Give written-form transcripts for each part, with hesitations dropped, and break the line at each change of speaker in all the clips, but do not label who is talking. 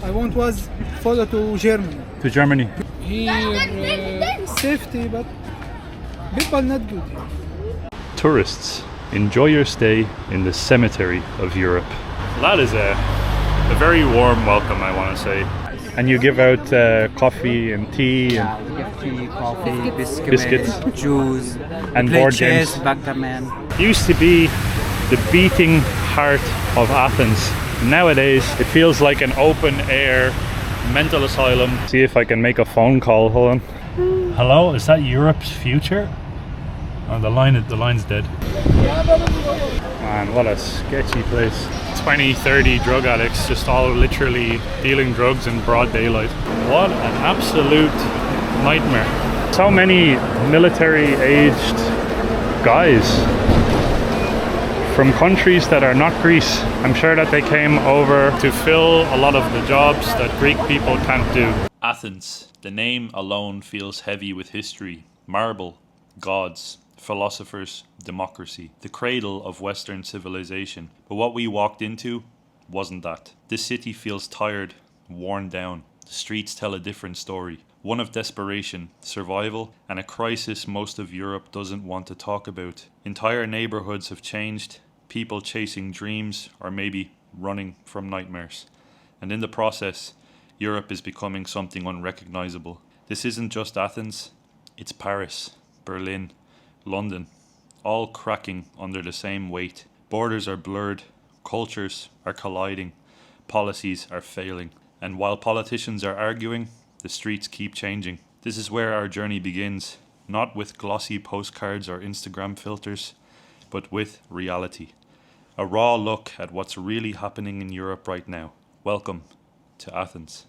I want was follow to Germany.
To Germany.
Here, safety, but people not good.
Tourists, enjoy your stay in the cemetery of Europe. That is a very warm welcome, I want to say. And you give out coffee and tea and
We give tea, coffee,
biscuits,
juice,
and board games.
backgammon.
Used to be the beating heart of Athens. Nowadays, it feels like an open-air mental asylum. See if I can make a phone call. Hold on. Hello, is that Europe's future? Oh, the line's dead. Man, what a sketchy place. 20, 30 drug addicts just all literally dealing drugs in broad daylight. What an absolute nightmare. So many military-aged guys from countries that are not Greece. I'm sure that they came over to fill a lot of the jobs that Greek people can't do. Athens. The name alone feels heavy with history. Marble, gods, philosophers, democracy, the cradle of Western civilization. But what we walked into wasn't that. This city feels tired, worn down. The streets tell a different story. One of desperation, survival, and a crisis most of Europe doesn't want to talk about. Entire neighborhoods have changed, people chasing dreams or maybe running from nightmares. And in the process, Europe is becoming something unrecognizable. This isn't just Athens, it's Paris, Berlin, London, all cracking under the same weight. Borders are blurred, cultures are colliding, policies are failing. And while politicians are arguing, the streets keep changing. This is where our journey begins, not with glossy postcards or Instagram filters, but with reality. A raw look at what's really happening in Europe right now. Welcome to Athens.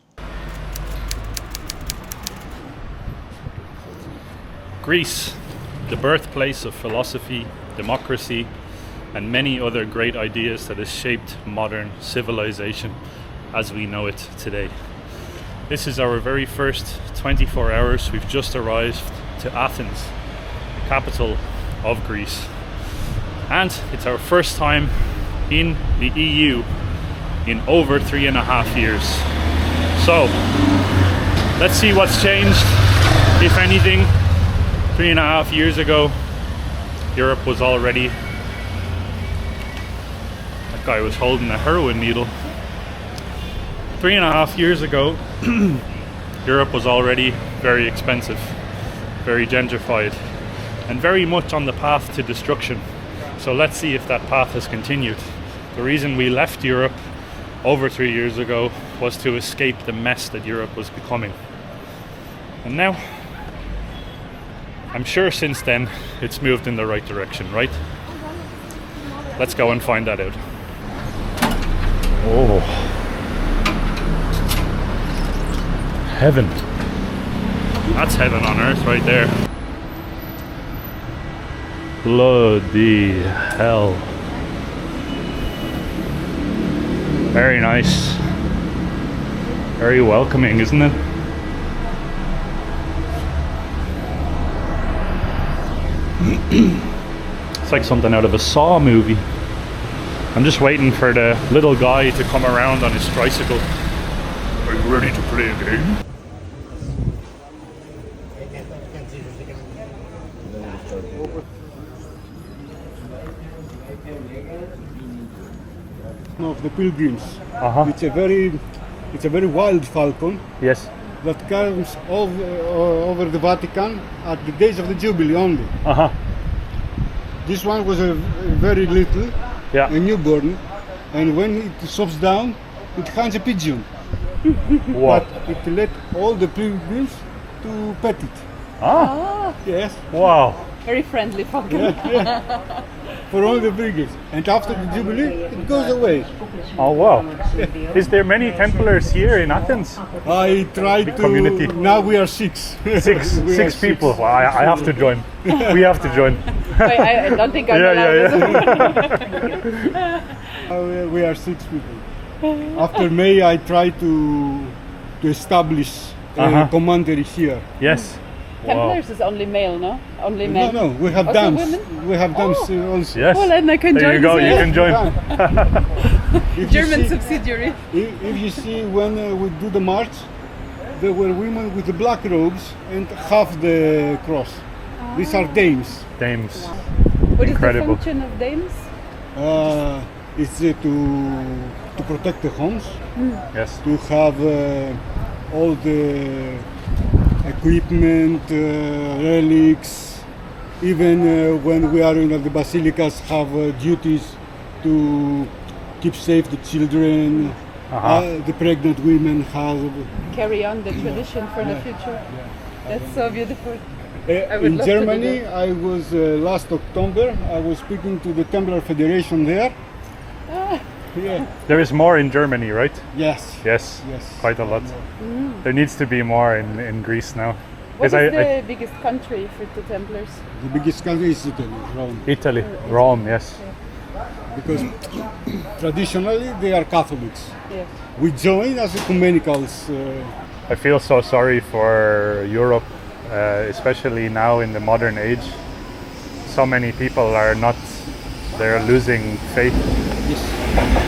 Greece, the birthplace of philosophy, democracy, and many other great ideas that has shaped modern civilization as we know it today. This is our very first 24 hours. We've just arrived to Athens, the capital of Greece. And it's our first time in the EU in over 3.5 years. So, let's see what's changed, if anything. 3.5 years ago, Europe was already... That guy was holding a heroin needle. 3.5 years ago, Europe was already very expensive, very gentrified, and very much on the path to destruction. So let's see if that path has continued. The reason we left Europe over 3 years ago was to escape the mess that Europe was becoming. And now, I'm sure since then, it's moved in the right direction, right? Let's go and find that out. Oh. Heaven. That's heaven on earth right there. Bloody hell. Very nice. Very welcoming, isn't it? It's like something out of a Saw movie. I'm just waiting for the little guy to come around on his tricycle. Are you ready to play a game?
Of the pilgrims.
Uh-huh.
It's a very wild falcon
Yes.
that comes over the Vatican at the days of the Jubilee only.
Uh-huh.
This one was a very little,
Yeah.
a newborn, and when it stops down, it hands a pigeon.
Wow.
But it let all the pilgrims to pet it.
Ah.
Yes,
Oh,
Wow.
very friendly falcon.
yeah. For all the pilgrims. And after the Jubilee, it goes away.
Oh wow. Is there many Templars here in Athens?
I tried
Big
to.
community.
Now we are six. We are
Six people. Well, I have to join. We have to join.
Wait, I don't think I'm allowed.
We are 6 people. After May, I tried to establish a
Uh-huh.
commandery here.
Yes. Wow.
Templars is only male, no? Only men.
No, we have
Also
dams.
women?
We have dams also.
Yes.
Well, then I can
There
join
you go.
this.
You can join.
If you
German
see-
subsidiary.
If you see when we do the march, there were women with the black robes and half the cross. These are dames.
Dames.
What is
Incredible.
the function of dames?
It's to protect the homes,
Yes.
to have all the equipment, relics. Even when we are in the basilicas, have duties to keep safe the children. The pregnant women have.
Carry on the tradition for the future. That's so beautiful. I would
In
love to do
Germany,
that.
I was last October. I was speaking to the Templar Federation there. Yeah.
There is more in Germany, right?
Yes.
Yes.
Yes.
Quite a lot. There needs to be more in Greece now.
What is
'Cause
the biggest country for the Templars?
The biggest country is Italy, Rome,
Italy, Rome, yes.
because traditionally they are Catholics.
Yeah.
We join as ecumenicals.
I feel so sorry for Europe, especially now in the modern age. So many people are not, they're losing faith.
Yes.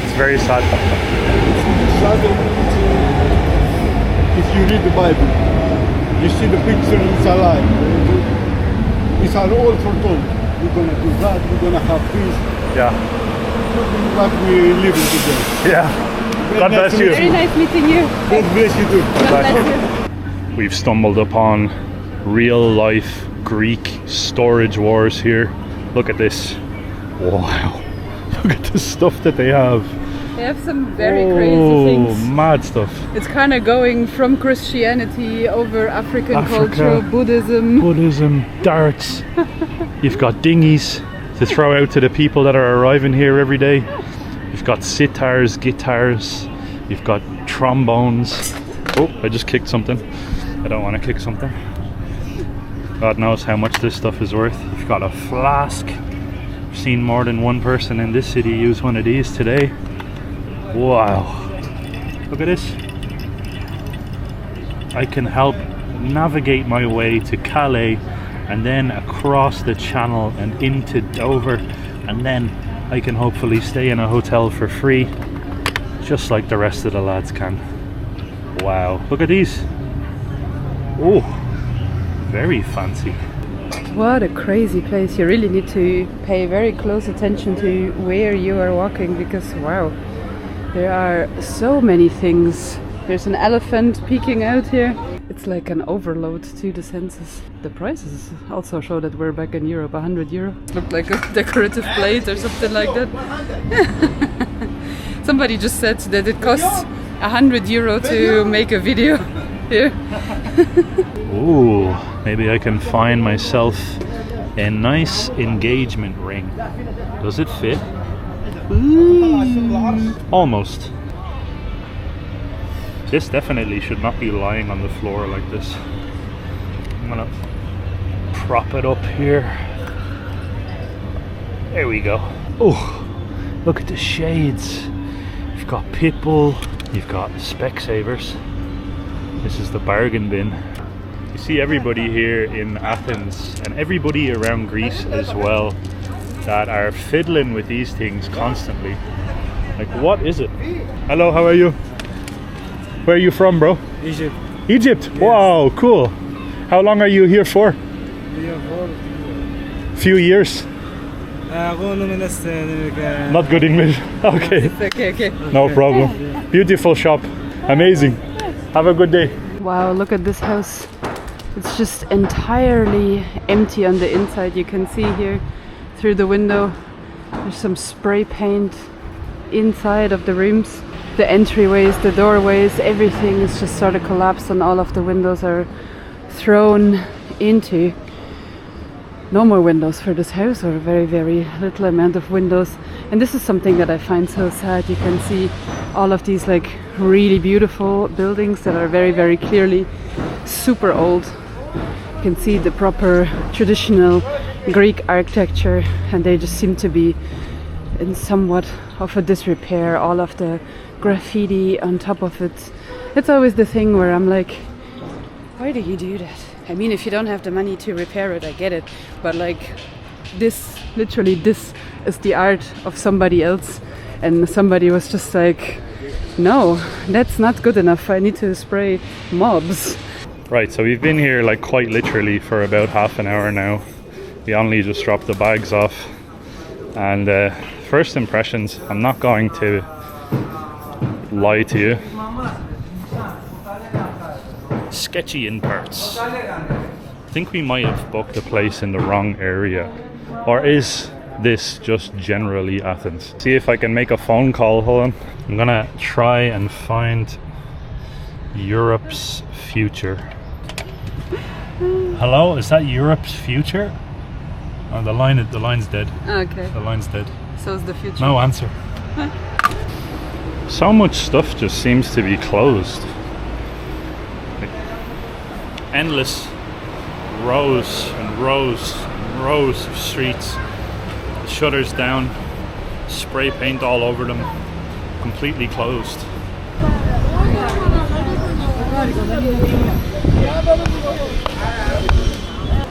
It's very sad.
If you read the Bible, you see the picture is alive. These are all foretold. We're gonna do that. We're gonna have peace.
Yeah,
Look at what we live in today.
yeah. God bless you.
Very nice meeting you.
God bless you too.
God bless you.
We've stumbled upon real life Greek storage wars here. Look at this. Wow. Look at the stuff that they have.
They have some very crazy things.
Mad stuff.
It's kind of going from Christianity over African
Africa.
culture, Buddhism.
Buddhism, darts. You've got dinghies to throw out to the people that are arriving here every day. You've got sitars, guitars. You've got trombones. Oh, I just kicked something. I don't want to kick something. God knows how much this stuff is worth. You've got a flask. I've seen more than one person in this city use one of these today. Wow. Look at this. I can help navigate my way to Calais and then across the channel and into Dover, and then I can hopefully stay in a hotel for free, just like the rest of the lads can. Wow. Look at these. Oh, very fancy.
What a crazy place. You really need to pay very close attention to where you are walking, because wow, there are so many things. There's an elephant peeking out here. It's like an overload to the senses. The prices also show that we're back in Europe. 100 euro. Looked like a decorative plate or something like that. Somebody just said that it costs 100 euro to make a video here.
Ooh, maybe I can find myself a nice engagement ring. Does it fit? Almost. This definitely should not be lying on the floor like this. I'm gonna prop it up here. There we go. Oh, look at the shades. You've got Pitbull, you've got Specsavers. This is the bargain bin. You see everybody here in Athens and everybody around Greece as well that are fiddling with these things constantly. Like, what is it? Hello, how are you? Where are you from, bro?
Egypt.
Egypt? Yes. Wow, cool. How long are you here for? Few years? Not good English. Okay.
Okay.
No problem. Beautiful shop. Amazing. Have a good day.
Wow, look at this house. It's just entirely empty on the inside. You can see here through the window there's some spray paint inside of the rooms. The entryways, the doorways, everything is just sort of collapsed, and all of the windows are thrown into. No more windows for this house, or a very, very little amount of windows. And this is something that I find so sad. You can see all of these like really beautiful buildings that are very, very clearly super old. You can see the proper traditional Greek architecture, and they just seem to be in somewhat of a disrepair. All of the graffiti on top of it. It's always the thing where I'm like, why do you do that? I mean, if you don't have the money to repair it, I get it. But like this, literally this is the art of somebody else. And somebody was just like, no, that's not good enough. I need to spray mobs.
Right, so we've been here like quite literally for about half an hour now. We only just dropped the bags off. And first impressions, I'm not going to lie to you. Sketchy in parts. I think we might have booked a place in the wrong area. Or is this just generally Athens? See if I can make a phone call. Hold on. I'm gonna try and find Europe's future. Hello, is that Europe's future? Oh, the line's dead.
Okay.
The line's dead.
So is the future.
No answer. So much stuff just seems to be closed. Like, endless rows and rows and rows of streets. Shutters down, spray paint all over them, completely closed.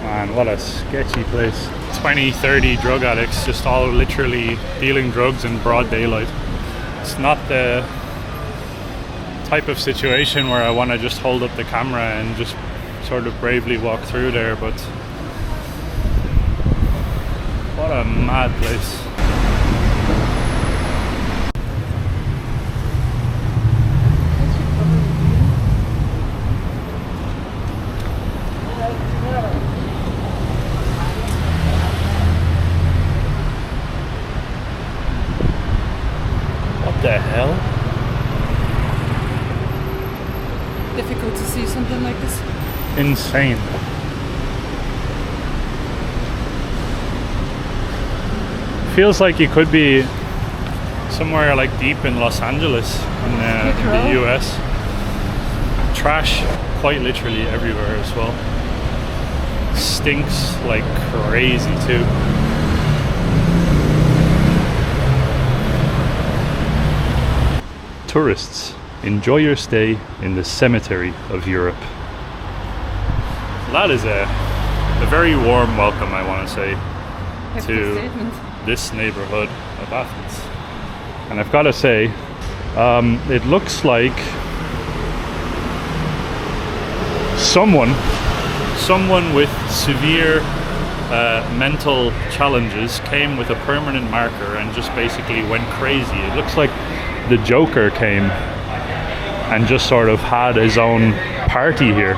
Man, what a sketchy place. 20, 30 drug addicts just all literally dealing drugs in broad daylight. It's not the type of situation where I want to just hold up the camera and just sort of bravely walk through there, but what a mad place. What the hell?
Difficult to see something like this.
Insane. Feels like you could be somewhere like deep in Los Angeles in the US. Trash quite literally everywhere as well. Stinks like crazy too. Tourists, enjoy your stay in the cemetery of Europe. That is a very warm welcome, I want to say, to this neighborhood of Athens. And I've got to say, it looks like someone with severe mental challenges came with a permanent marker and just basically went crazy. It looks like the Joker came and just sort of had his own party here.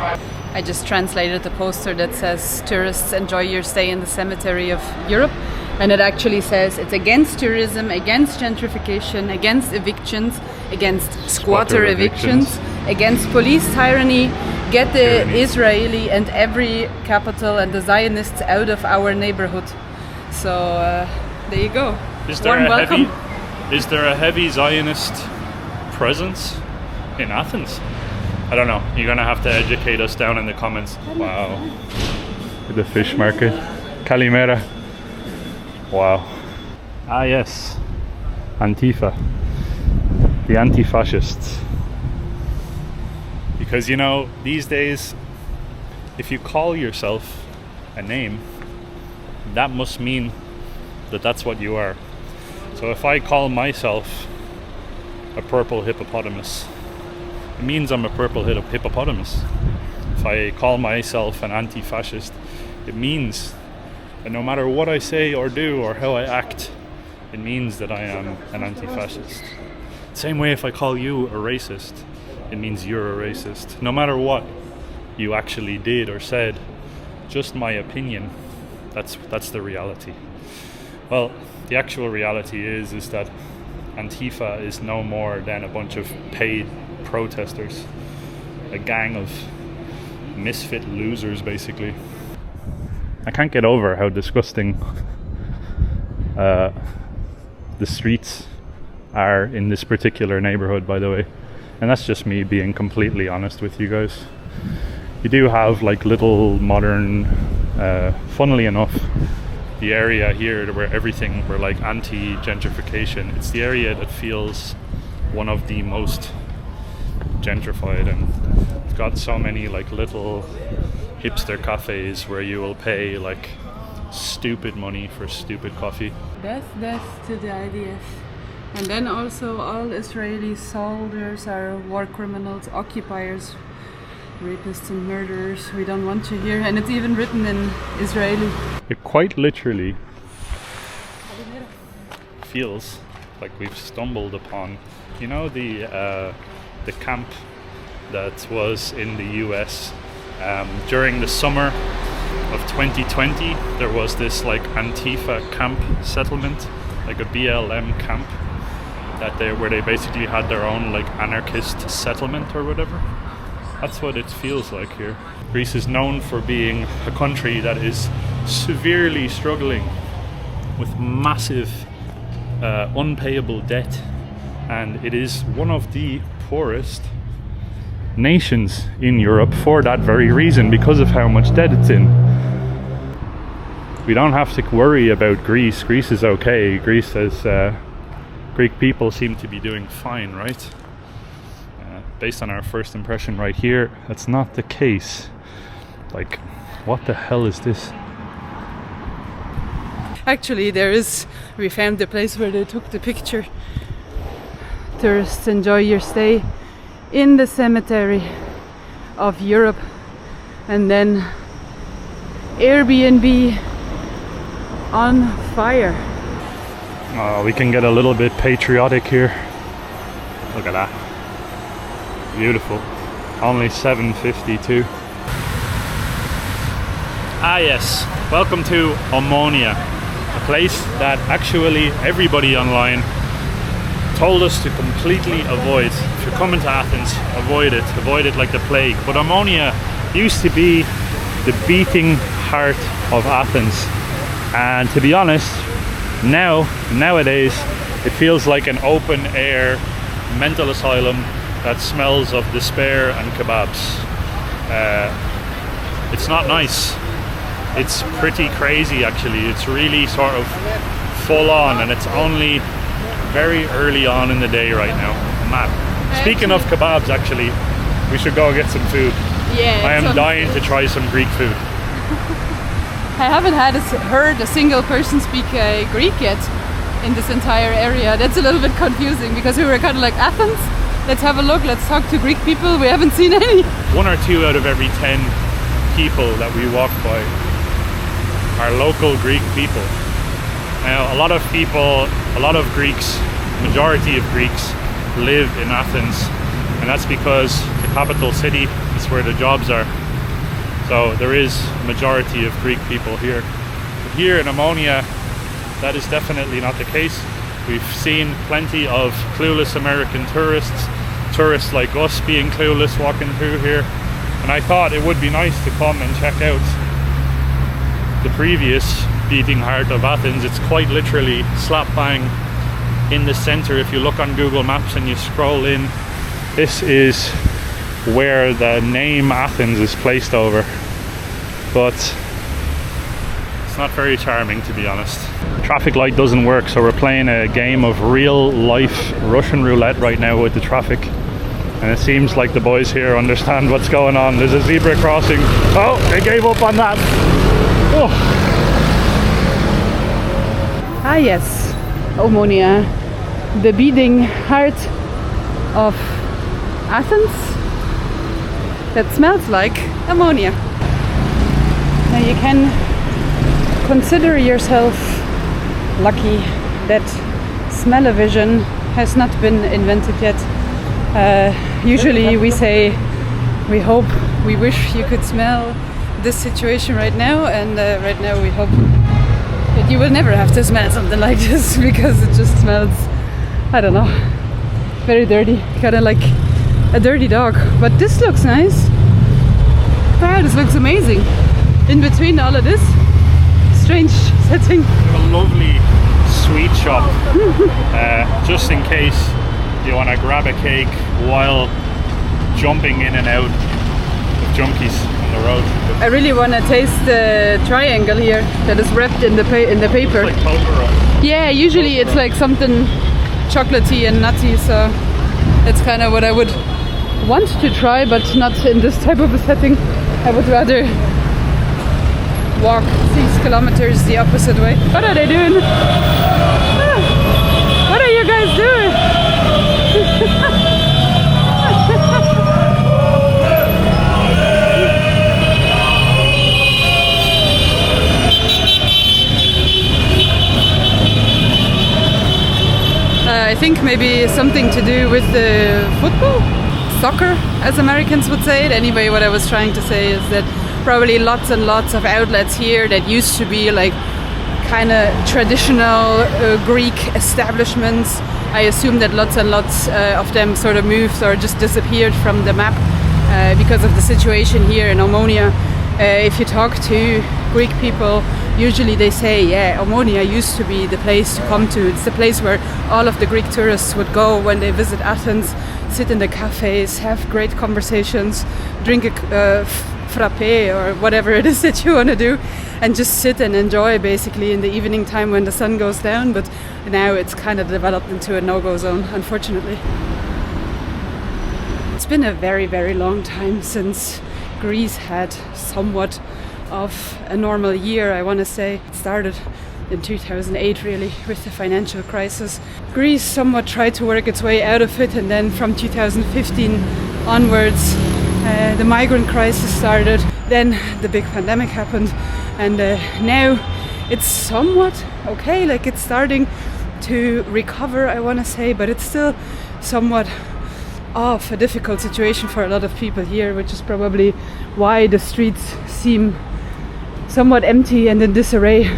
I just translated the poster that says tourists enjoy your stay in the cemetery of Europe, and it actually says it's against tourism, against gentrification, against evictions, against squatter evictions, against police tyranny, get the Israeli and every capital and the Zionists out of our neighborhood. So there you go.
Is there a heavy Zionist presence in Athens? I don't know. You're gonna have to educate us down in the comments. Wow. The fish market. Kalimera. Wow. Ah yes. Antifa. The anti-fascists. Because you know, these days, if you call yourself a name, that must mean that that's what you are. So if I call myself a purple hippopotamus, it means I'm a purple hippopotamus. If I call myself an anti-fascist, it means that no matter what I say or do or how I act, it means that I am an anti-fascist. Same way if I call you a racist, it means you're a racist. No matter what you actually did or said, just my opinion, that's the reality. Well, the actual reality is that Antifa is no more than a bunch of paid protesters, a gang of misfit losers basically. I can't get over how disgusting the streets are in this particular neighborhood, by the way, and that's just me being completely honest with you guys. You do have like little modern, funnily enough, the area here where like anti-gentrification, it's the area that feels one of the most gentrified, and it's got so many like little hipster cafes where you will pay like stupid money for stupid coffee.
That's to the IDF. And then also all Israeli soldiers are war criminals, occupiers, rapists and murderers. We don't want you here. And it's even written in Israeli.
It quite literally feels like we've stumbled upon, you know, the camp that was in the US during the summer of 2020. There was this like Antifa camp settlement, like a BLM camp, where they basically had their own like anarchist settlement or whatever. That's what it feels like here. Greece is known for being a country that is severely struggling with massive unpayable debt, and it is one of the poorest nations in Europe for that very reason, because of how much debt it's in. We don't have to worry about Greece. Greece is okay. Greece has Greek people seem to be doing fine, right? Based on our first impression right here, that's not the case. Like, what the hell is this?
Actually, we found the place where they took the picture. Tourists, enjoy your stay in the cemetery of Europe. And then Airbnb on fire.
Oh, we can get a little bit patriotic here. Look at that. Beautiful. Only $7.52. Ah yes, welcome to Omonia, a place that actually everybody online told us to completely avoid. If you're coming to Athens, avoid it like the plague. But Omonia used to be the beating heart of Athens, and to be honest, nowadays it feels like an open air mental asylum that smells of despair and kebabs. It's not nice. It's pretty crazy actually. It's really sort of full on, and it's only very early on in the day right now. Mad. Speaking of kebabs, actually, we should go get some food.
Yeah.
I am dying to try some Greek food.
I haven't heard a single person speak Greek yet in this entire area. That's a little bit confusing, because we were kind of like, Athens? Let's have a look, let's talk to Greek people. We haven't seen any. 1
or 2 out of every 10 people that we walk by are local Greek people. Now, a lot of Greeks, majority of Greeks, live in Athens, and that's because the capital city is where the jobs are. So there is a majority of Greek people here. But here in Omonia, that is definitely not the case. We've seen plenty of clueless American tourists like us being clueless walking through here. And I thought it would be nice to come and check out the previous beating heart of Athens. It's quite literally slap bang in the center. If you look on Google Maps and you scroll in, this is where the name Athens is placed over. But it's not very charming, to be honest. Traffic light doesn't work, so we're playing a game of real life Russian roulette right now with the traffic. And it seems like the boys here understand what's going on. There's a zebra crossing. Oh, they gave up on that. Oh.
Ah yes, Omonia, the beating heart of Athens that smells like ammonia. Now you can consider yourself lucky that smell-o-vision has not been invented yet. Usually we say we hope, we wish you could smell this situation right now, and right now we hope that you will never have to smell something like this, because it just smells, I don't know, very dirty, kind of like a dirty dog. But this looks nice. Wow, this looks amazing. In between all of this strange setting.
A lovely sweet shop, just in case you want to grab a cake while jumping in and out of junkies on the road.
I really want to taste the triangle here that is wrapped in the paper.
It's like Totoro.
Yeah, usually it's like something chocolatey and nutty, so it's kind of what I would want to try, but not in this type of a setting. I would rather walk 6 kilometers the opposite way. What are they doing? Ah, what are you you guys doing? I think maybe something to do with the football, soccer, as Americans would say it. Anyway, what I was trying to say is that probably lots and lots of outlets here that used to be like kind of traditional Greek establishments. I assume that lots and lots of them sort of moved or just disappeared from the map because of the situation here in Omonia. If you talk to Greek people, usually they say, yeah, Omonia used to be the place to come to. It's the place where all of the Greek tourists would go when they visit Athens, sit in the cafes, have great conversations, drink a frappe or whatever it is that you want to do, and just sit and enjoy basically in the evening time when the sun goes down. But now it's kind of developed into a no-go zone, unfortunately. It's been a very, very long time since Greece had somewhat of a normal year, I want to say. It started in 2008 really with the financial crisis. Greece somewhat tried to work its way out of it, and then from 2015 onwards the migrant crisis started, then the big pandemic happened, and now it's somewhat okay, like it's starting to recover, I want to say, but it's still somewhat of a difficult situation for a lot of people here, which is probably why the streets seem somewhat empty and in disarray.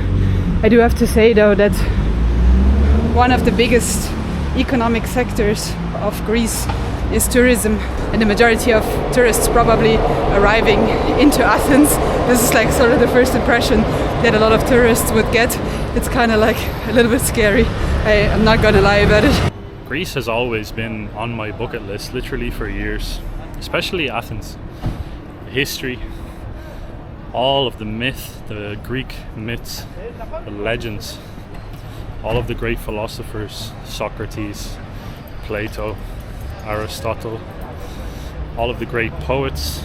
I do have to say though that one of the biggest economic sectors of Greece is tourism, and the majority of tourists probably arriving into Athens, this is like sort of the first impression that a lot of tourists would get. It's kind of like a little bit scary. I'm not gonna lie about it.
Greece has always been on my bucket list, literally for years, especially Athens. The history, all of the myth, the Greek myths, the legends, all of the great philosophers, Socrates, Plato, Aristotle, all of the great poets,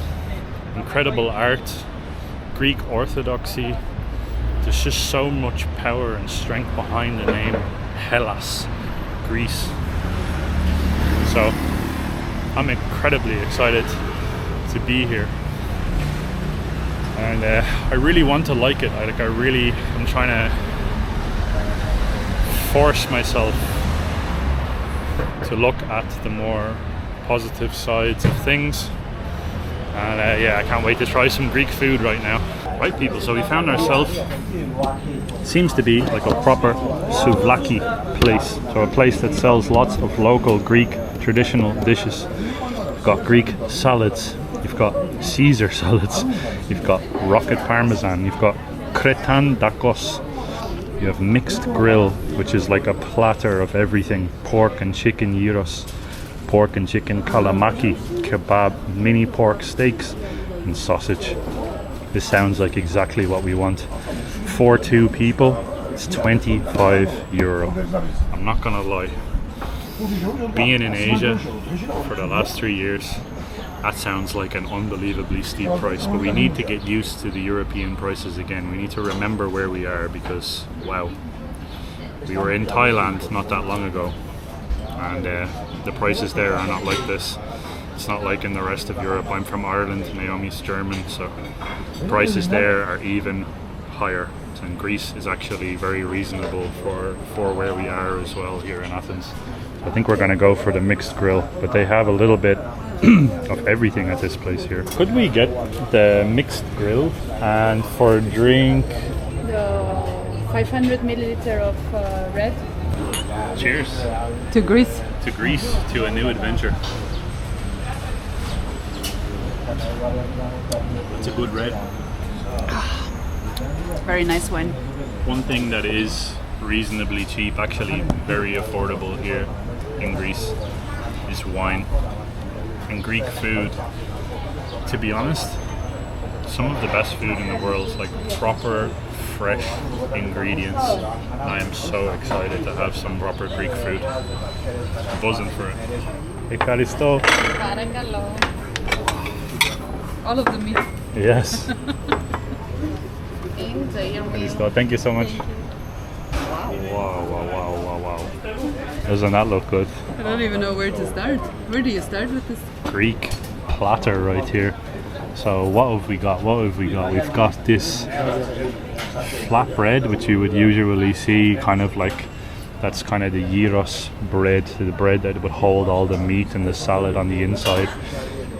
incredible art, Greek orthodoxy. There's just so much power and strength behind the name Hellas, Greece. So I'm incredibly excited to be here, and I really want to like it. I'm trying to force myself to look at the more positive sides of things, and I can't wait to try some Greek food right now. Right people, so we found ourselves, seems to be like a proper souvlaki place, so a place that sells lots of local Greek traditional dishes. You've got Greek salads, you've got Caesar salads, you've got rocket parmesan, you've got kretan dakos, you have mixed grill, which is like a platter of everything, pork and chicken gyros, pork and chicken kalamaki, kebab, mini pork steaks and sausage. This sounds like exactly what we want. For two people, it's €25. I'm not gonna lie. Being in Asia for the last 3 years, that sounds like an unbelievably steep price, but we need to get used to the European prices again. We need to remember where we are, because wow, we were in Thailand not that long ago, and the prices there are not like this. It's not like in the rest of Europe. I'm from Ireland, Naomi's German, so prices there are even higher. And Greece is actually very reasonable for where we are as well here in Athens. I think we're going to go for the mixed grill, but they have a little bit of everything at this place here. Could we get the mixed grill, and for a drink?
The 500 milliliter of red.
Cheers.
To Greece.
To Greece, to a new adventure. It's a good red.
Very nice wine.
One thing that is reasonably cheap, actually very affordable here in Greece, is wine and Greek food. To be honest, some of the best food in the world, like proper fresh ingredients. I am so excited to have some proper Greek food. Buzzing for it. Ekaristo.
All of the meat.
Yes. Thank you so much. Wow. Doesn't that look good?
I don't even know where to start. Where do you start with this?
Greek platter right here. So what have we got? We've got this flatbread, which you would usually see kind of like, that's kind of the gyros bread, the bread that would hold all the meat and the salad on the inside.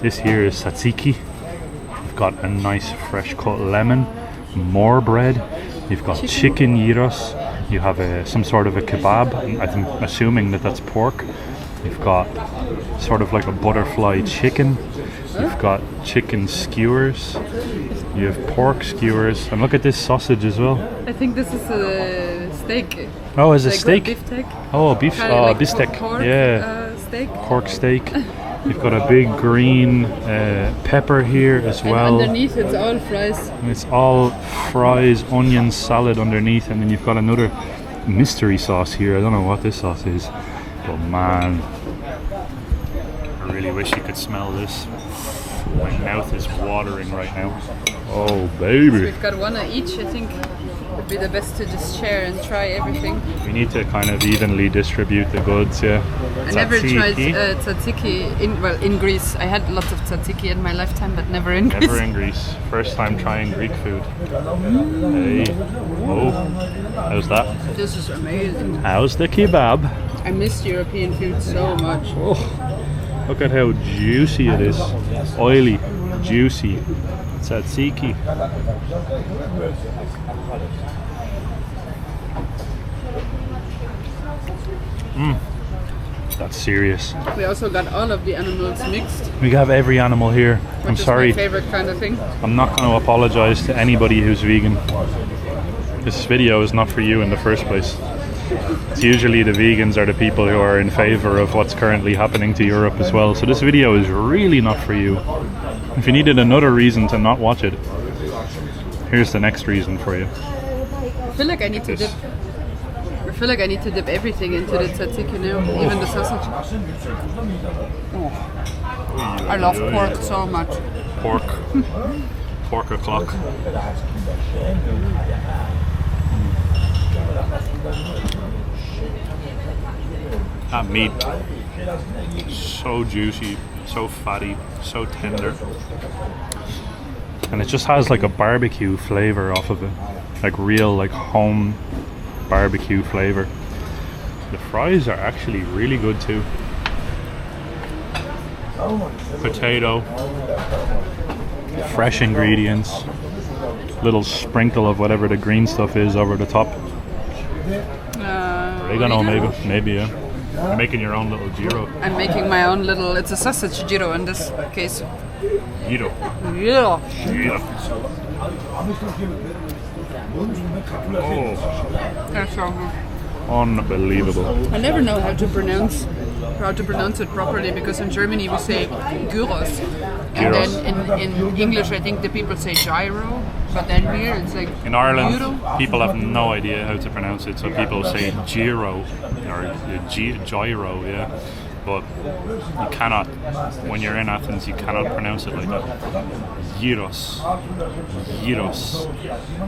This here is tzatziki. You've got a nice fresh cut lemon, more bread. You've got chicken gyros. You have some sort of a kebab. I'm assuming that that's pork. You've got sort of like a butterfly chicken. You've got chicken skewers. You have pork skewers. And look at this sausage as well.
I think this is a steak.
Oh, is it
Like
steak?
Beefsteak.
Oh, beef,
Kinda like
bistec.
pork,
Yeah,
steak.
pork steak. You've got a big green pepper here as
And
well.
underneath it's all fries.
And it's all fries, onion salad underneath, and then you've got another mystery sauce here. I don't know what this sauce is, but man, I really wish you could smell this. My mouth is watering right now. Oh baby.
We've got one each. I think would be the best to just share and try everything.
We need to kind of evenly distribute the goods, yeah.
I never tried
Tzatziki.
tzatziki in Greece. I had lots of tzatziki in my lifetime, but never in Greece.
Never in Greece. First time trying Greek food. Hey. Oh, how's that?
This is amazing.
How's the kebab?
I missed European food so much.
Oh, look at how juicy it is. Oily, juicy. Tzatziki. That's serious.
We also got all of the animals mixed,
We have every animal here. I'm
which is
sorry.
my favorite kind of thing.
I'm not going to apologize to anybody who's vegan. This video is not for you in the first place. It's usually the vegans are the people who are in favor of what's currently happening to Europe as well. So this video is really not for you. If you needed another reason to not watch it, here's the next reason for you.
I feel like I need to dip. I feel like I need to dip everything into the tzatziki now, even the sausage. Oh. I love pork so much.
Pork. Pork o'clock. That meat, so juicy, so fatty, so tender. And it just has like a barbecue flavor off of it. Like real, like home barbecue flavor. The fries are actually really good too. Potato, fresh ingredients, little sprinkle of whatever the green stuff is over the top. Oregano, maybe, yeah. You're making your own little gyro.
I'm making my own little, it's a sausage gyro in this case.
Gyro.
Yeah.
Gyro. Oh,
That's so good.
unbelievable.
I never know how to pronounce it properly, because in Germany we say gyros. And
Gyros.
then in English I think the people say gyro, but then here it's like
In Ireland,
gyro.
people have no idea how to pronounce it, so people say gyro or gyro, yeah. But you cannot, when you're in Athens, you cannot pronounce it like that. Gyros. Gyros.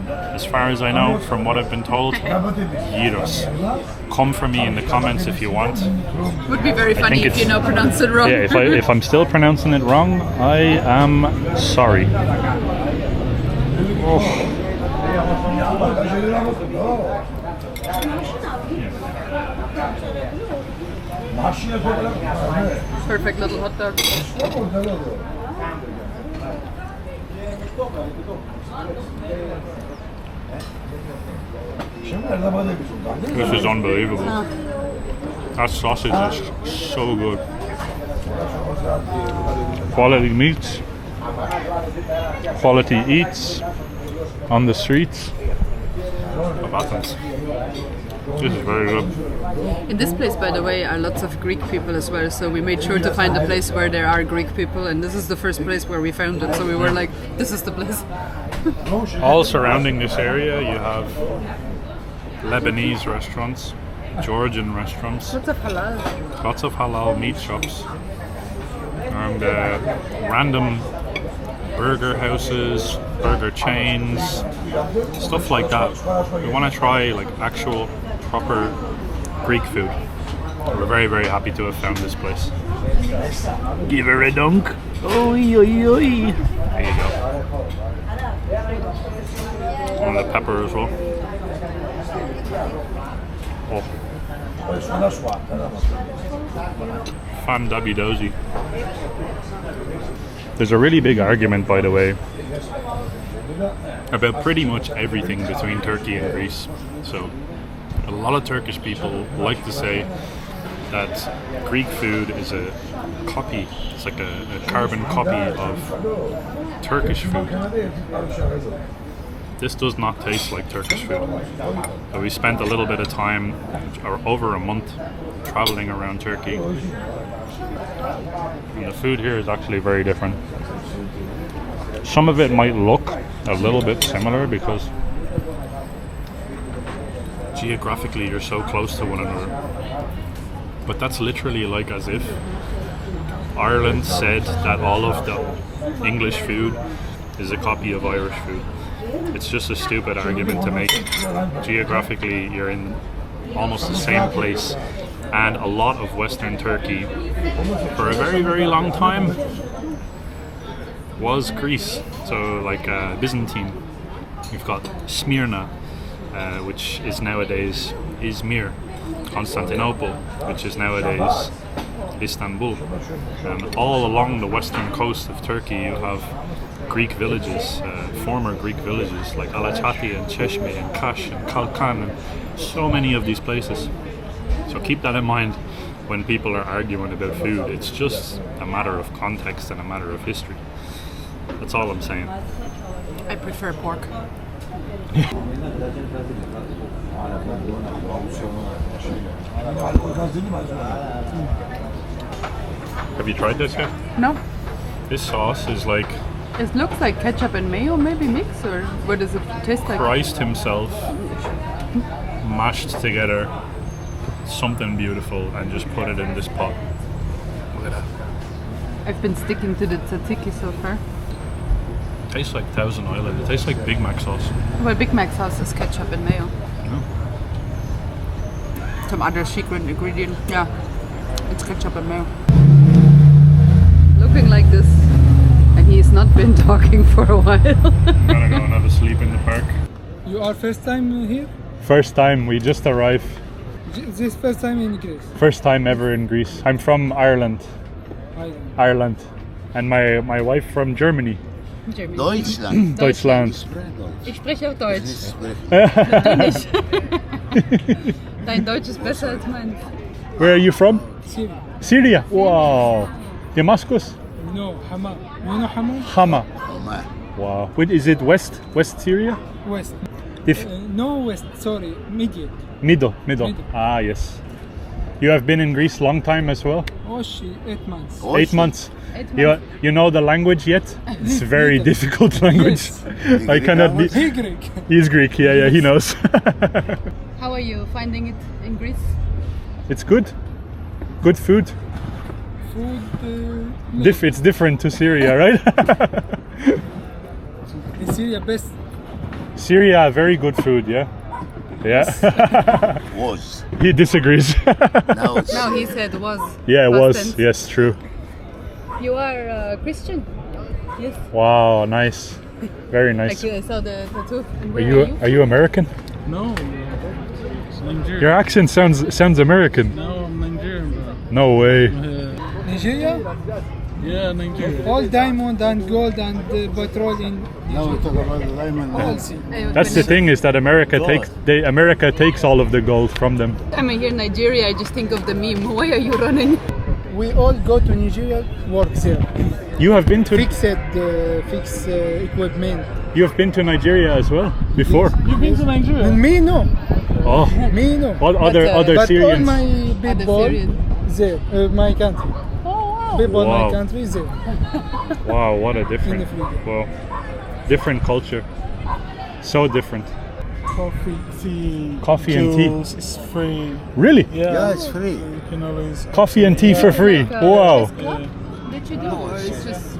As far as I know, from what I've been told, gyros. Come for me in the comments if you want.
Would be very funny
think
if you
it's-
now pronounce it wrong.
Yeah, if I'm still pronouncing it wrong, I am sorry. Oh.
Perfect little hot dog.
This is unbelievable. That sausage is so good. Quality meats, quality eats on the streets of Athens. This is very good.
In this place, by the way, are lots of Greek people as well, so we made sure to find a place where there are Greek people, and this is the first place where we found it, so we were like, this is the place.
All surrounding this area, you have Lebanese restaurants, Georgian restaurants,
Lots of halal.
lots of halal meat shops, and random burger houses, burger chains, stuff like that. We want to try like actual proper Greek food. We're very, very happy to have found this place. Give her a dunk. Oi, oi, oi. There you go. And the pepper as well. Oh. Fan dabby dozy. There's a really big argument, by the way, about pretty much everything between Turkey and Greece. So a lot of Turkish people like to say that Greek food is a copy, it's like a carbon copy of Turkish food. This does not taste like Turkish food. So we spent a little bit of time, or over a month, traveling around Turkey. And the food here is actually very different. Some of it might look a little bit similar because geographically you're so close to one another. But that's literally like as if Ireland said that all of the English food is a copy of Irish food. It's just a stupid argument to make. Geographically, you're in almost the same place, and a lot of Western Turkey, for a very, very long time, was Greece. So, like Byzantine, you've got Smyrna, which is nowadays Izmir, Constantinople, which is nowadays Istanbul, and all along the western coast of Turkey you have Greek villages, former Greek villages like Alachati and Cheshme and Kash and Kalkan, and so many of these places. So keep that in mind when people are arguing about food. It's just a matter of context and a matter of history. That's all I'm saying.
I prefer pork.
Have you tried this yet?
No.
This sauce is like
It looks like ketchup and mayo, maybe mix, or what does it taste like?
Christ himself mashed together something beautiful and just put it in this pot. Look at that.
I've been sticking to the tzatziki so far.
It tastes like Thousand Island. It tastes like Big Mac sauce.
Well, Big Mac sauce is ketchup and mayo.
Yeah.
Some other secret ingredient. Yeah, it's ketchup and mayo. Looking like this, and he's not been talking for a while.
I'm gonna go and have a sleep in the park.
You are first time here?
First time, we just arrived.
This first time in Greece?
First time ever in Greece. I'm from Ireland. Ireland. And my wife from Germany.
Deutschland.
Deutschland.
Ich spreche auch Deutsch. Dein Deutsch ist besser als mein.
Where are you from?
Syria.
Syria. Wow. Damascus?
No, Hama. You know Hama?
Hama. Wow. Wait, is it West Syria?
West.
If
No West, sorry, Middle.
Middle.
Middle.
Ah, yes. You have been in Greece long time as well?
8 months.
8 months.
8 months.
You know the language yet? It's a very difficult language.
Yes.
I cannot be.
He Greek.
He's Greek. Yeah, he knows.
How are you finding it in Greece?
It's good. Good food.
Food.
It's different to Syria, right?
In Syria, best.
Syria, very good food. Yeah. Yeah.
Was.
He disagrees.
Now it's
No, he said was.
Yeah, it
Past
was.
tense.
Yes, true.
You are Christian? Yes.
Wow, nice. Very nice.
Like I saw the tattoo. And
Are
where
you American?
No, Nigeria.
Your accent sounds American.
No, I'm Nigerian, bro.
No way.
Nigeria?
Yeah, Nigeria.
All diamond and gold and petrol in
Now we talk about the diamond.
all sea.
That's the thing, is that America takes all of the gold from them.
When I hear Nigeria, I just think of the meme. Why are you running?
We all go to Nigeria, work there.
You have been to
Fix equipment.
You have been to Nigeria as well before.
You've been to Nigeria?
And me no,
Oh,
me no.
what other
But all
Syrians?
my
Other
people
Syrian.
there, my country.
Oh wow.
People
Wow.
my country there.
Wow, what a different,
Freedom.
well, different culture. So different.
Coffee
and tea.
It's free.
Really?
yeah, it's free.
You can always.
Coffee and tea for free.
Like,
Wow.
club that you do, or it's just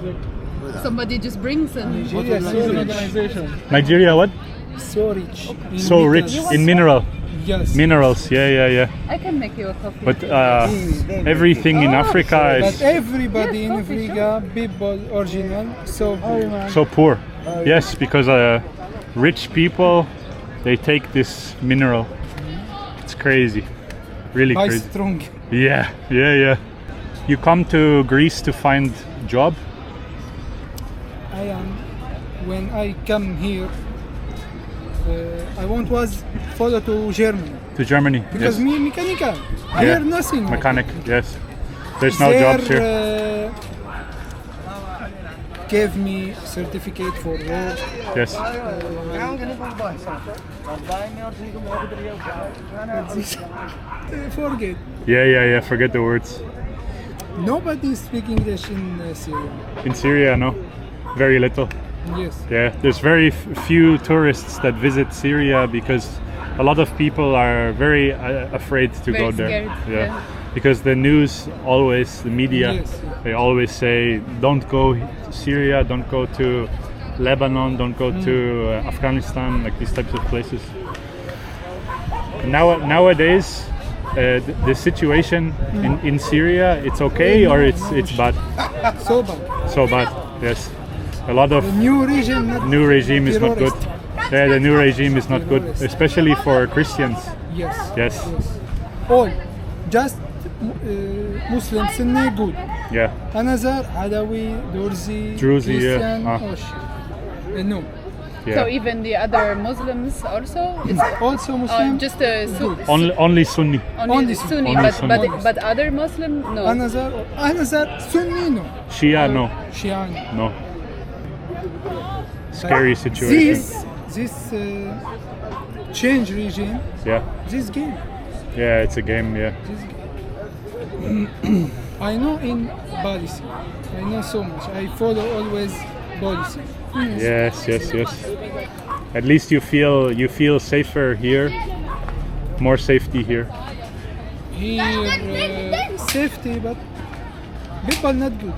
somebody just brings and
Nigeria
It's an
so rich.
organization.
Nigeria, what?
So rich. in
So rich
metals.
in mineral.
Yes.
Minerals, yeah.
I can make you a coffee.
But everything in Africa
But
is
everybody in Africa, people original, so
so poor. Yes, because rich people, they take this mineral. It's crazy, really
I
crazy.
strong.
Yeah. You come to Greece to find job?
I am. When I come here, I was follow to Germany
To Germany?
because
Yes.
me mechanical. Here nothing.
Mechanic, yes. There's no
There,
jobs here.
Gave me certificate for work.
Yes.
Forget.
Yeah. Forget the words.
Nobody speak English in Syria.
In Syria, no? Very little.
Yes.
Yeah, there's very few tourists that visit Syria because a lot of people are very afraid to go
Very
there.
scared,
Yeah. Because the news always, the media,
Yes.
they always say, don't go to Syria, don't go to Lebanon, don't go to Afghanistan, like these types of places. Nowadays, the situation in Syria, it's okay or it's bad?
So bad.
So bad, yes. A lot of
The new region.
new regime is not good.
terrorist.
Yeah, the new regime is not good, especially for Christians.
Yes.
Yes.
All. Just Muslim Sunni good.
Yeah.
Another Adawi, Durzi,
Druzi, yeah.
Christian,
Ah.
no.
Yeah.
So even the other Muslims also? It's
Also Muslim.
just
Only Sunni.
only
Sunni.
Sunni,
Only
but,
Sunni.
but other Muslim, no.
Another Sunni no.
Shia, no.
Shia.
No. Scary situation.
This change regime.
Yeah.
This game.
Yeah, it's a game, yeah.
This game. I know in policy. I know so much. I follow always policy.
Yes. At least you feel safer here. More safety here.
Here safety, but people not good.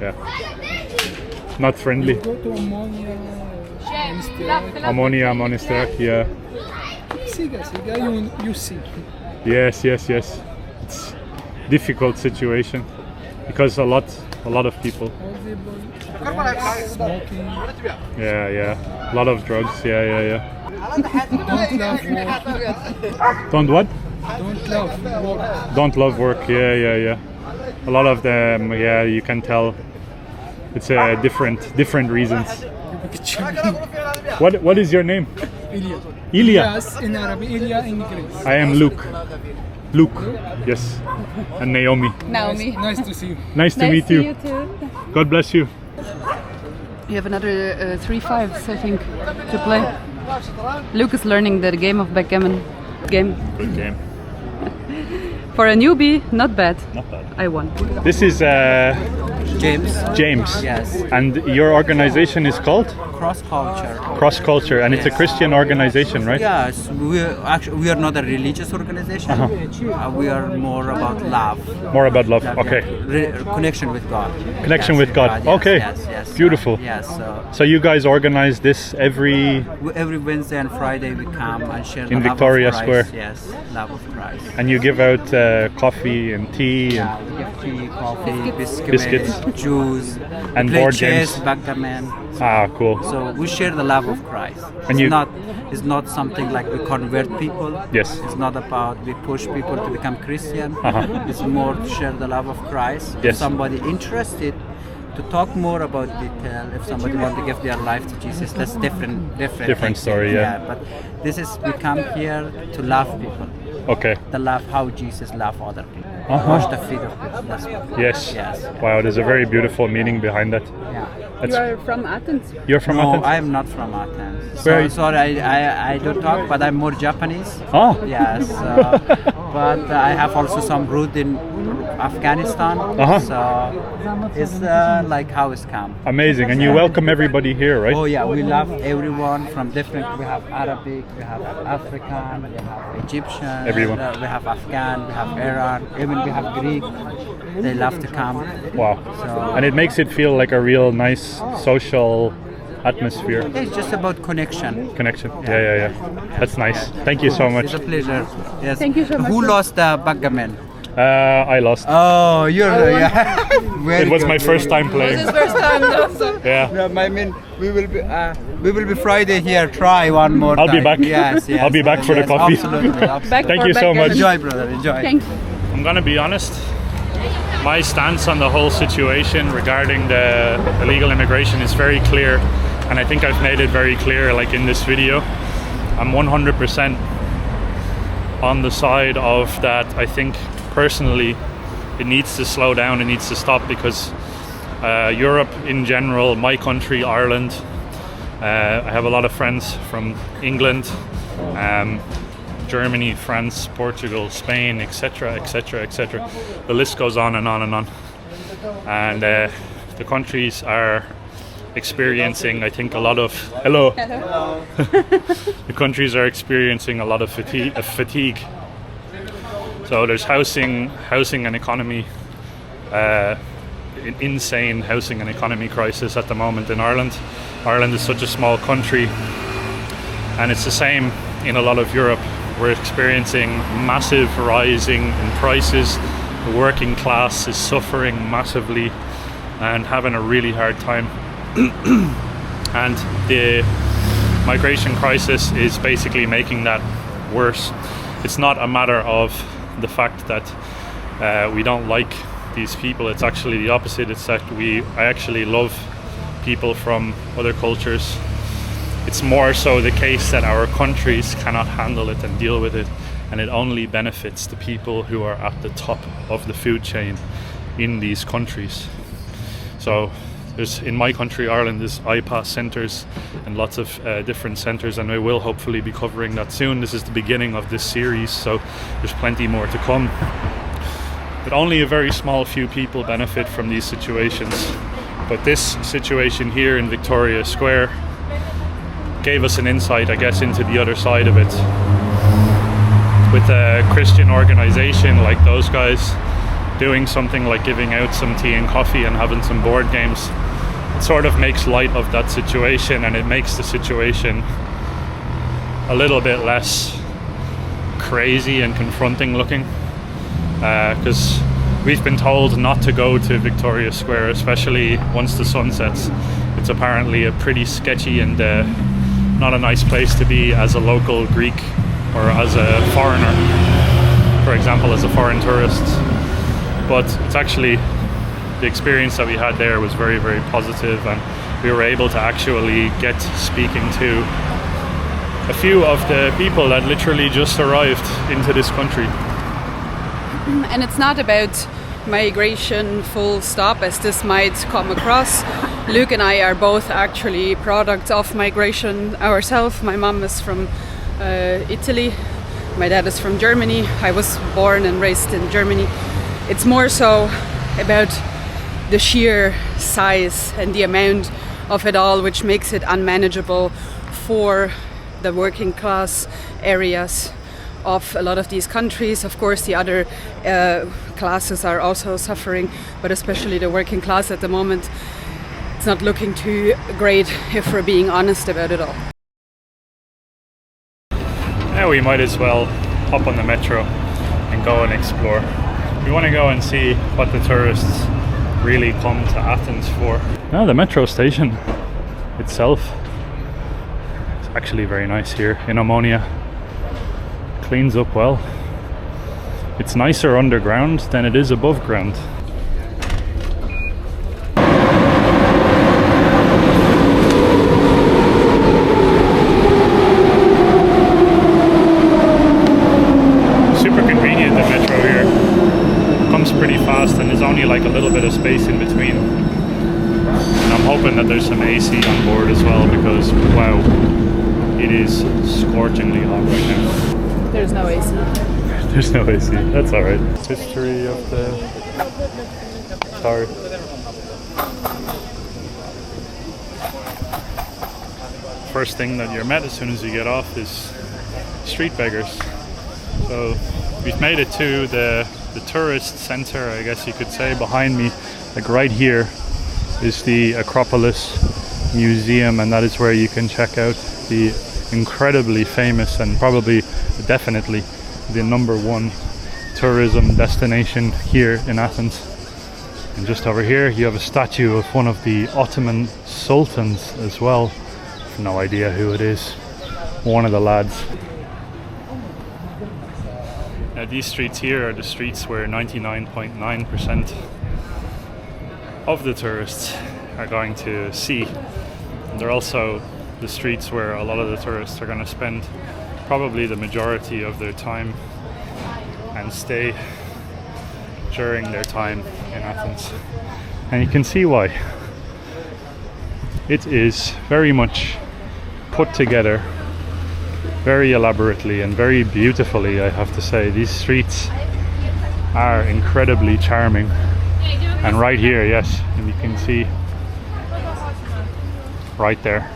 Yeah. Not friendly.
Go to Omonia,
Omonia Square, yeah.
Siga, you see.
Yes. It's difficult situation because a lot of people.
All people drugs, smoking.
Yeah. A lot of drugs. Yeah.
Don't love work.
Don't what?
Don't love work.
Don't love work. Yeah. A lot of them. Yeah, you can tell. It's different reasons. What is your name? Ilya.
Yes, in Arabic, Ilya in Greece.
I am Luke. Yes. And Naomi.
Naomi.
Nice to see you.
Nice to meet
see
you.
too.
God bless you.
You have another 3 5s, I think, to play. Luke is learning the game of backgammon game.
Good game.
For a newbie, not bad.
Not bad.
I won.
This is James.
Yes.
And your organization is called
Cross culture.
Cross Culture, and it's a Christian organization, right?
Yes, we are not a religious organization. We are more about love.
More about love. Okay.
Connection with God.
Connection with God.
Yes,
Okay.
Yes.
Beautiful.
Yes.
So you guys organize this every,
Every Wednesday and Friday we come and share the
In
love
Victoria
of Christ.
Square.
Yes, love of Christ.
and you give out coffee and tea and
We give tea, coffee,
Biscuits.
juice,
And
play
board
chess,
games.
backgammon.
cool.
So we share the love of Christ.
And you-
It's not something like we convert people.
Yes.
It's not about we push people to become Christian. It's more to share the love of Christ.
Yes.
If somebody interested to talk more about detail, if somebody want to give their life to Jesus, that's different
Different
thing.
story, yeah.
But this is we come here to love people.
Okay.
The love how Jesus loved other people. Wash the feet of people. That's what.
Yes.
Yes.
Wow, there's a very beautiful meaning behind that.
Yeah.
That's,
You are from Athens?
you're from
No,
Athens?
I am not from Athens.
Where are you?
Sorry, I don't talk, but I'm more Japanese.
Oh.
Yes, but I have also some root in Afghanistan. So it's like how it's come.
Amazing. And you welcome everybody here, right?
Oh yeah, we love everyone from different. We have Arabic, we have African, we have Egyptian,
Everyone.
We have Afghan, we have Iran, even we have Greek. They love to come.
Wow.
So
And it makes it feel like a real nice social atmosphere.
It's just about connection.
Connection. Yeah. That's nice. Thank you so much.
It's a pleasure. Yes.
Thank you so much.
Who lost the backgammon?
I lost.
Oh, you're yeah. Very
It was
good,
my
very
first
good.
time playing.
First time though, so.
Yeah.
No, I mean, we will be Friday here. Try one more
I'll
time.
be back.
Yes.
I'll be back for the coffee.
Absolutely.
Back
Thank
for
you so
backgammon.
much.
Enjoy, brother. Enjoy.
Thank you.
I'm gonna be honest. My stance on the whole situation regarding the illegal immigration is very clear, and I think I've made it very clear, like in this video. I'm 100% on the side of that. I think personally, it needs to slow down. It needs to stop because Europe in general, my country, Ireland. I have a lot of friends from England. Germany, France, Portugal, Spain, etc., etc., etc. The list goes on and on and on. And the countries are experiencing, I think, a lot of the countries are experiencing a lot of fatigue. So there's housing and economy, insane housing and economy crisis at the moment in Ireland. Ireland is such a small country, and it's the same in a lot of Europe. We're experiencing massive rising in prices. The working class is suffering massively and having a really hard time. And the migration crisis is basically making that worse. It's not a matter of the fact that we don't like these people. It's actually the opposite. It's that I actually love people from other cultures. It's more so the case that our countries cannot handle it and deal with it, and it only benefits the people who are at the top of the food chain in these countries. So in my country, Ireland, there's IPAS centres and lots of different centres, and I will hopefully be covering that soon. This is the beginning of this series, so there's plenty more to come. But only a very small few people benefit from these situations. But this situation here in Victoria Square gave us an insight, I guess, into the other side of it. With a Christian organisation like those guys doing something like giving out some tea and coffee and having some board games, it sort of makes light of that situation, and it makes the situation a little bit less crazy and confronting looking. Because we've been told not to go to Victoria Square, especially once the sun sets. It's apparently a pretty sketchy and not a nice place to be as a local Greek or as a foreigner, for example, as a foreign tourist. But it's actually, the experience that we had there was very, very positive, and we were able to actually get speaking to a few of the people that literally just arrived into this country.
And it's not about migration full stop, as this might come across. Luke and I are both actually products of migration ourselves. My mom is from Italy, my dad is from Germany. I was born and raised in Germany. It's more so about the sheer size and the amount of it all, which makes it unmanageable for the working class areas of a lot of these countries. Of course, the other classes are also suffering, but especially the working class at the moment, it's not looking too great, if we're being honest about it all.
Now we might as well hop on the metro and go and explore. We want to go and see what the tourists really come to Athens for. Now the metro station itself is actually very nice here in Omonia. Cleans up well. It's nicer underground than it is above ground. Super convenient, the metro here. Comes pretty fast and there's only like a little bit of space in between. And I'm hoping that there's some AC on board as well, because wow, it is scorchingly hot right now.
There's no AC.
There's no AC, that's alright. History of the tower. First thing that you're met as soon as you get off is street beggars. So we've made it to the tourist center, I guess you could say. Behind me, like right here, is the Acropolis museum, and that is where you can check out the incredibly famous and probably definitely the #1 tourism destination here in Athens. And just over here you have a statue of one of the Ottoman sultans as well. I have no idea who it is. One of the lads. Now these streets here are the streets where 99.9% of the tourists are going to see. And they're also the streets where a lot of the tourists are going to spend probably the majority of their time and stay during their time in Athens. And you can see why. It is very much put together very elaborately and very beautifully, I have to say. These streets are incredibly charming. And right here, yes, and you can see right there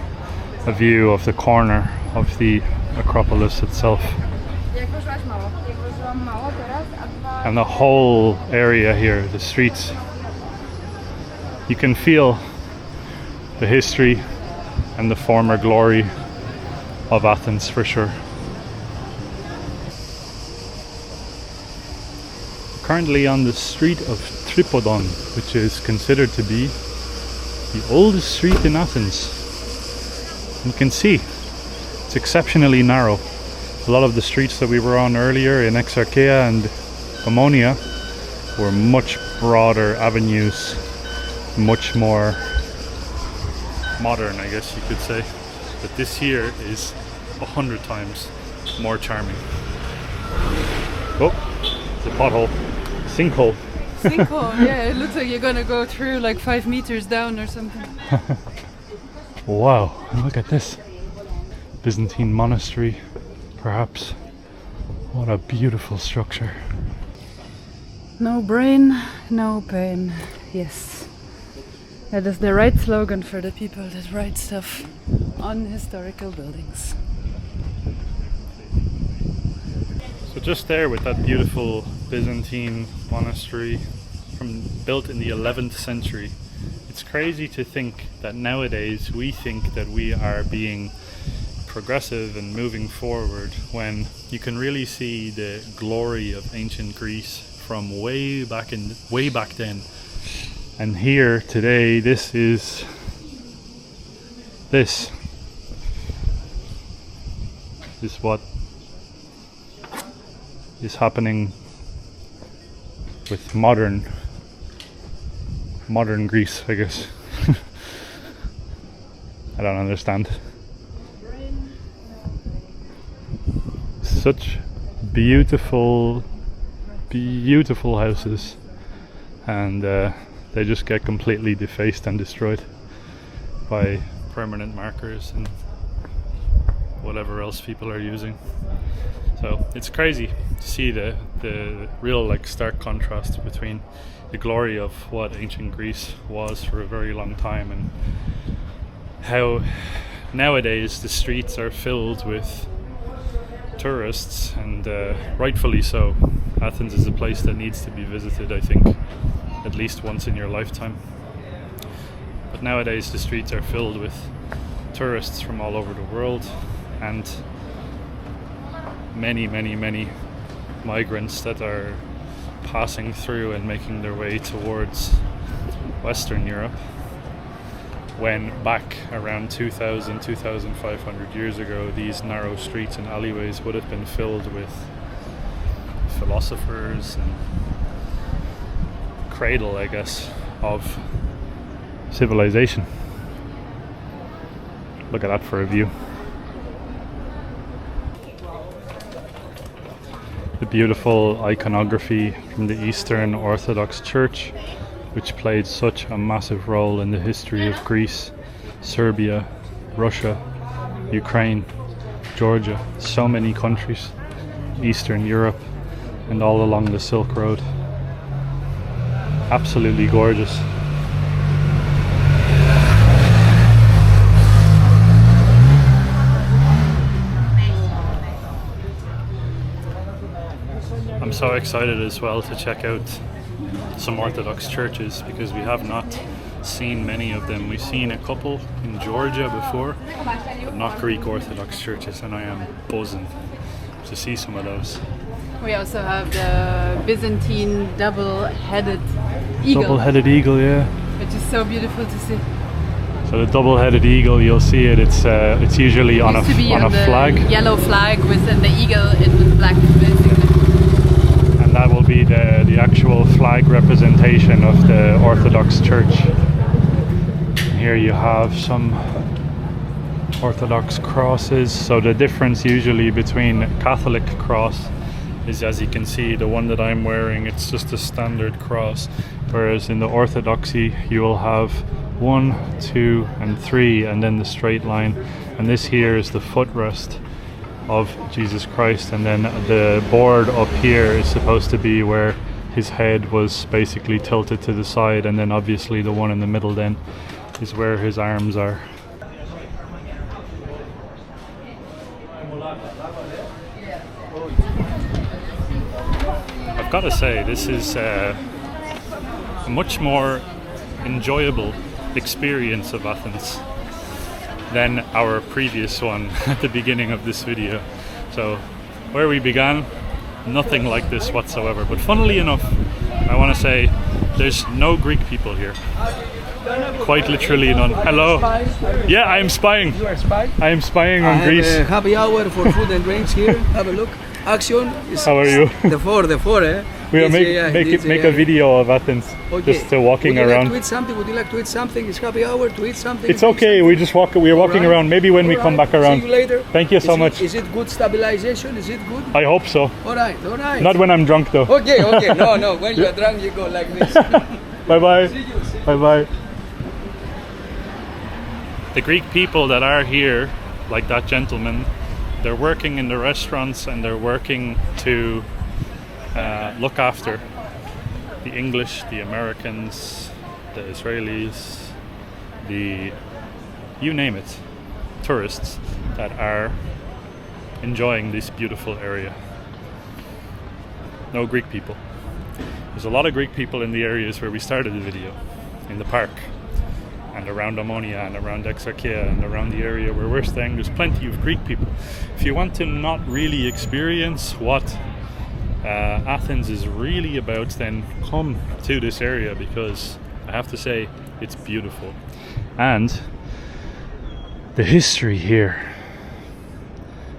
a view of the corner of the Acropolis itself. And the whole area here, the streets, you can feel the history and the former glory of Athens for sure. Currently on the street of Tripodon, which is considered to be the oldest street in Athens. You can see it's exceptionally narrow. A lot of the streets that we were on earlier in Exarchia and Omonia were much broader avenues, much more modern, I guess you could say. But this here is 100 times more charming. Oh, it's a pothole. Sinkhole.
Sinkhole, yeah, it looks like you're gonna go through like 5 meters down or something.
Wow, and look at this. Byzantine monastery, perhaps. What a beautiful structure.
No brain, no pain. Yes. That is the right slogan for the people that write stuff on historical buildings.
So just there with that beautiful Byzantine monastery built in the 11th century. It's crazy to think that nowadays we think that we are being progressive and moving forward when you can really see the glory of ancient Greece from way back then. And here today, this is what is happening with modern Greece, I guess. I don't understand. Such beautiful houses, and they just get completely defaced and destroyed by permanent markers and whatever else people are using. So it's crazy to see the real like stark contrast between the glory of what ancient Greece was for a very long time and how nowadays the streets are filled with tourists, and rightfully so. Athens is a place that needs to be visited, I think, at least once in your lifetime. But nowadays the streets are filled with tourists from all over the world and many migrants that are passing through and making their way towards Western Europe, when back around 2,500 years ago these narrow streets and alleyways would have been filled with philosophers and cradle, I guess, of civilization. Look at that for a view. The beautiful iconography from the Eastern Orthodox Church, which played such a massive role in the history of Greece, Serbia, Russia, Ukraine, Georgia, so many countries, Eastern Europe, and all along the Silk Road. Absolutely gorgeous. I'm so excited as well to check out some Orthodox churches, because we have not seen many of them. We've seen a couple in Georgia before, but not Greek Orthodox churches, and I am buzzing to see some of those.
We also have the Byzantine double-headed eagle,
Double-headed eagle, yeah.
which is so beautiful to see.
So the double-headed eagle, you'll see it. It's usually on a
Used to be
on a
the
flag,
yellow flag with the eagle in black, basically.
and that will be the actual flag representation of the Orthodox Church. Here you have some Orthodox crosses. So the difference usually between Catholic cross is, as you can see, the one that I'm wearing, it's just a standard cross, whereas in the Orthodoxy you will have 1, 2 and 3 and then the straight line, and this here is the footrest of Jesus Christ, and then the board up here is supposed to be where his head was basically tilted to the side, and then obviously the one in the middle then is where his arms are. I've got to say, this is a much more enjoyable experience of Athens than our previous one at the beginning of this video. So where we began, nothing like this whatsoever. But funnily enough, I want to say there's no Greek people here. Quite literally none. Hello. Yeah, I am spying.
You are spying?
I am spying on
I
Greece.
have a happy hour for food and drinks here. Have a look. Action. Is
How are you?
The four, eh?
We are
This,
make a video of Athens,
Okay.
just walking
Would you
around.
Like to eat something? Would you like to eat something? It's happy hour to eat something.
It's okay. We just walk. We are walking
Alright.
around. Maybe when we come back around.
See you later.
Thank you so much.
Is it good stabilization? Is it good?
I hope so.
All right.
Not when I'm drunk though.
Okay. No. When you are drunk, you go like this.
Bye bye.
See you.
Bye bye. The Greek people that are here, like that gentleman, they're working in the restaurants and they're working to look after the English, the Americans, the Israelis, you name it, tourists that are enjoying this beautiful area. No Greek people. There's a lot of Greek people in the areas where we started the video, in the park, and around Omonia and around Exarchia and around the area where we're staying. There's plenty of Greek people. If you want to not really experience what Athens is really about, then come to this area, because I have to say it's beautiful. And the history here,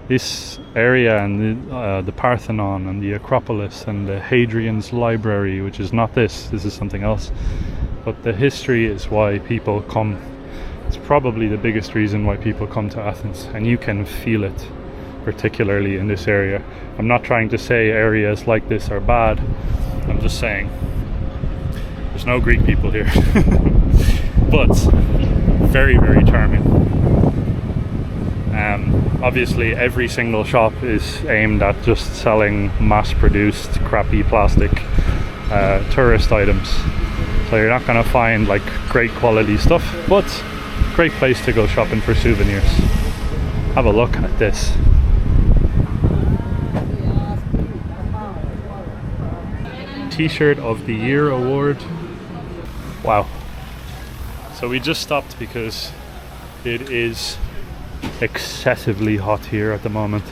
this area, and the Parthenon and the Acropolis and the Hadrian's Library, which is not this is something else, but the history is why people come. It's probably the biggest reason why people come to Athens, and you can feel it particularly in this area. I'm not trying to say areas like this are bad, I'm just saying there's no Greek people here. But very, very charming. Obviously every single shop is aimed at just selling mass-produced crappy plastic tourist items, so you're not going to find like great quality stuff, but great place to go shopping for souvenirs. Have a look at this. T-shirt of the year award. Wow. So we just stopped because it is excessively hot here at the moment.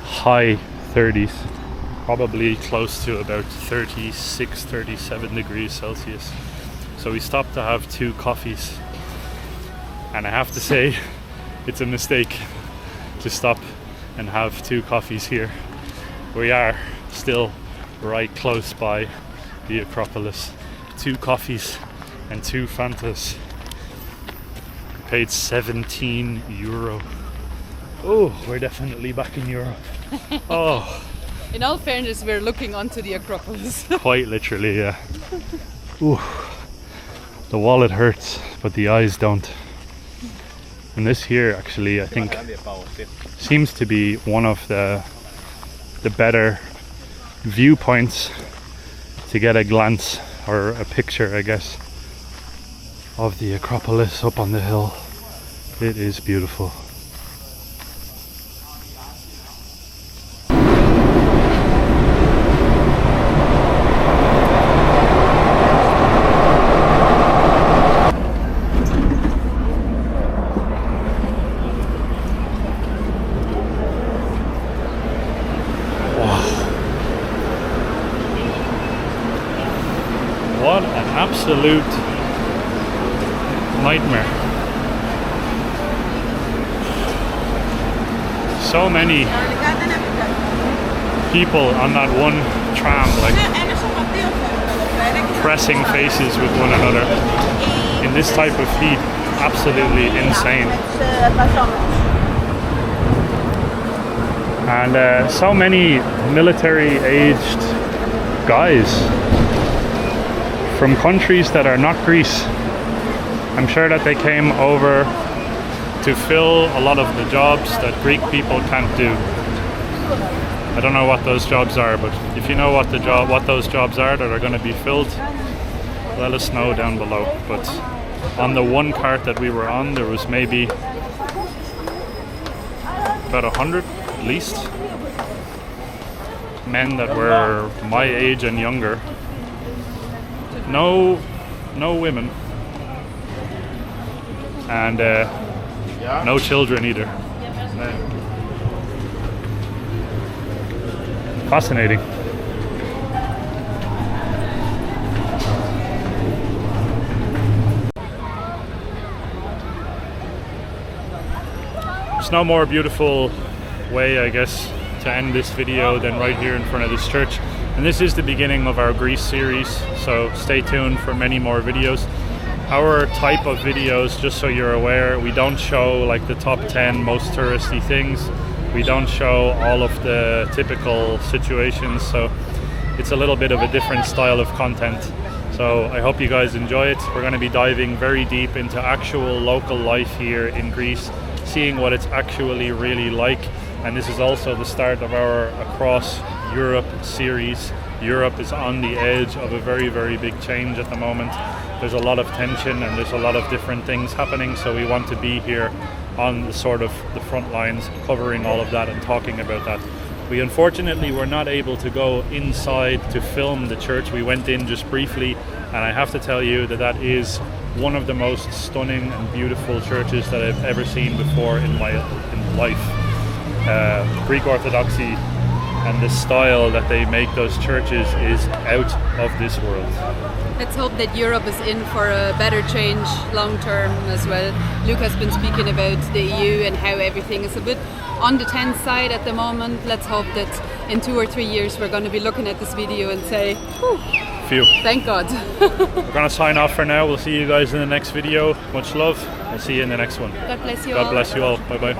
High 30s, probably close to about 36, 37 degrees Celsius. So we stopped to have 2 coffees, and I have to say it's a mistake to stop and have 2 coffees here. We are still right close by the Acropolis. 2 coffees and 2 Fantas. Paid €17. Oh, we're definitely back in Europe. Oh,
In all fairness, we're looking onto the Acropolis.
quite literally, yeah. Ooh, the wallet hurts, but the eyes don't. And this here, actually, I think, seems to be one of the better viewpoints to get a glance or a picture, I guess, of the Acropolis up on the hill. It is beautiful. absolute nightmare. So many people on that one tram, like pressing faces with one another in this type of heat. Absolutely insane. And so many military-aged guys from countries that are not Greece. I'm sure that they came over to fill a lot of the jobs that Greek people can't do. I don't know what those jobs are, but if you know what those jobs are that are going to be filled, let us know down below. But on the one cart that we were on, there was maybe about 100 at least men that were my age and younger. No women, and no children either. Fascinating. There's no more beautiful way, I guess, to end this video than right here in front of this church. And this is the beginning of our Greece series, so stay tuned for many more videos. Our type of videos, just so you're aware, we don't show like the top 10 most touristy things. We don't show all of the typical situations, so it's a little bit of a different style of content. So I hope you guys enjoy it. We're going to be diving very deep into actual local life here in Greece, seeing what it's actually really like. And this is also the start of our Across Europe series. Europe is on the edge of a very, very big change at the moment. There's a lot of tension and there's a lot of different things happening, so we want to be here on the sort of the front lines, covering all of that and talking about that. We unfortunately were not able to go inside to film the church. We went in just briefly, and I have to tell you that that is one of the most stunning and beautiful churches that I've ever seen before in my life. Greek Orthodoxy and the style that they make those churches is out of this world.
Let's hope that Europe is in for a better change long term as well. Luke has been speaking about the EU and how everything is a bit on the tense side at the moment. Let's hope that in 2 or 3 years we're going to be looking at this video and say, whew,
Phew.
thank God.
We're going to sign off for now. We'll see you guys in the next video. Much love. I'll see you in the next one.
God bless you all.
God bless you all. Bye bye.